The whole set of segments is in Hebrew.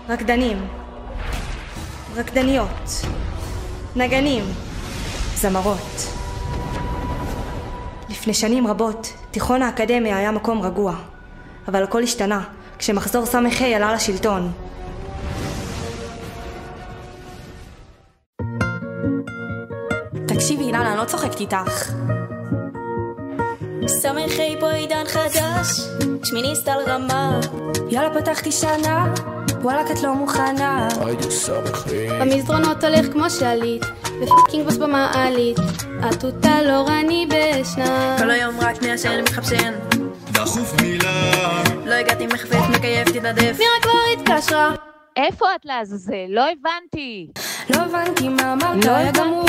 רקדנים, רקדניות, נגנים, זמרות. לפני שנים רבות, תיכון האקדמיה היה מקום רגוע, אבל הכל השתנה כשמחזור סמ"ה עלה לשלטון. תקשיבי אילנה, אני לא צוחקת איתך. סמ"ה פה עידן חדש, שמיניסט על רמה. יאללה פתחתי שנה, וואלק את לא מוכנה. במסדרונות הולך כמו שליט, ופיקינג בוס במעלית. התותה לא רני בשנה. כל היום רק מעשן מתחפשן. דחוף מילה. לא הגעתי מחפף, מקייף, תתנדף. מירה כבר התקשרה. איפה את לעזאזל? לא הבנתי. לא הבנתי מה אמרת, היה גמור.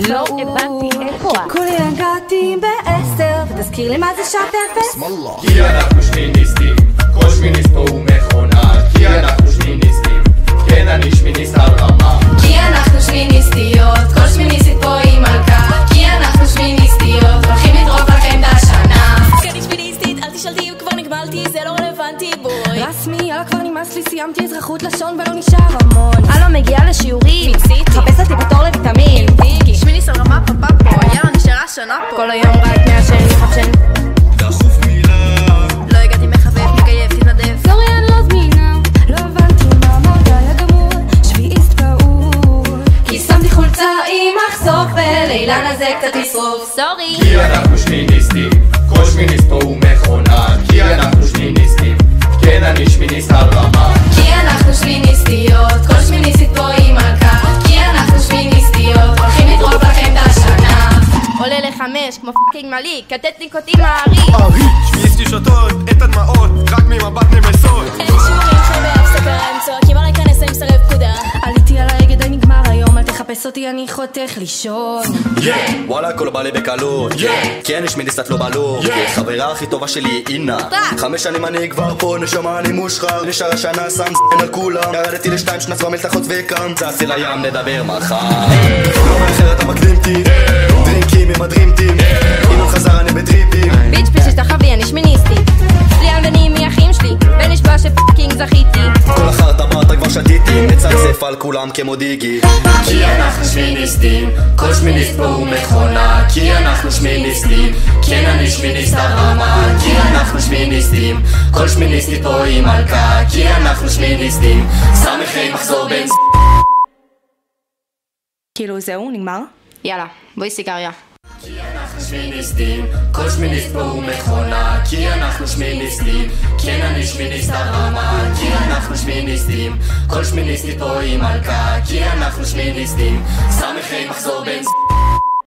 לא הבנתי איפה את. כולי הגעתי ב10, ותזכיר לי מה זה שעת אפס. כי אנחנו שמיניסטים, כל שמיניסט פה הוא מכונה. כי אנחנו שמיניסטים, כן אני שמיניסט על רמה. כי אנחנו שמיניסטיות, כל שמיניסטית פה היא מלכה. כי אנחנו שמיניסטיות, הולכים לדרוב לכם את השנה. כי אני שמיניסטית, אל תשאלתי אם כבר נגמלתי, זה לא רלוונטי בוי. רסמי, יאללה כבר נמאס לי, סיימתי אזרחות לשון ולא נשאר המון. הלו מגיעה לשיעורים, חפש אותי בתור לויטמין. שמיניסט על רמה פאפה פה, יאללה נשארה שנה פה. כל היום רק מעשן מחפשן. דחוף מילה. לא הגעתי מחפף, מקייף, תתנדף. סורי אני לא זמינה. לא הבנתי מה אמרת, היה גמור. שביעיסט פעול. כי שמתי חולצה עם מחשוף ולאילן הזה קצת לשרוף. סורי. כי אנחנו שמיניסטים, כל שמיניסט פה הוא מכונה. כי אנחנו שמיניסטים, כן אני שמיניסט על רמה. כי אנחנו שמיניסטיות, כל שמיניסטית פה היא מלכה. כי אנחנו שמיניסטיות, הולכים לדרוב לכם את השנה. עולה ל5 כמו פאקינג מליק, כתת לינקות עם הארי. שמיניסטי שוטות, את הדמעות, רק ממבט נמסות. אין שיעורים שבהפסקה הם צועקים עליי כנס אני מסרב פקודה. עליתי על ההגה די נגמר היום, אל תחפש אותי אני חותך לישון. וואלה הכל בא לי בקלות, כי אני שמיניסטת לא בלוק. חברה הכי טובה שלי היא אינה. 5 שנים אני כבר פה, נשמה אני מושחר. נשאר השנה שם סן על כולם. ירדתי ל2 שנת במלתחות וקם צעצי לים נדבר מחר. לא מאחר אתה מקדים אותי, דרינקים עם הדרימטים. אם הוא חזר אני בטריפים. ביץ' פיש השתחווי אני שמיניסטית. לי אלבנים מאחים שלי, ונשבע שפאקינג זכיתי. כל החרטה ברטה כבר שתיתי, מצפצף על כולם כמו דיגי. כי אנחנו שמיניסטים, כל שמיניסט פה הוא מכונה. כי אנחנו שמיניסטים, כן אני שמיניסט על רמה. כי אנחנו שמיניסטים, כל שמיניסטית פה היא מלכה. כי אנחנו שמיניסטים, סמ"ה מחזור בין כאילו זהו, נגמר? יאללה, בואי סיגריה. כי אנחנו שמיניסטים, כל שמיניסט פה הוא מכונה. כי אנחנו שמיניסטים, כן אני שמיניסט על רמה. כי אנחנו שמיניסטים, כל שמיניסטית פה היא מלכה. כי אנחנו שמיניסטים, סמ"ה מחזור בין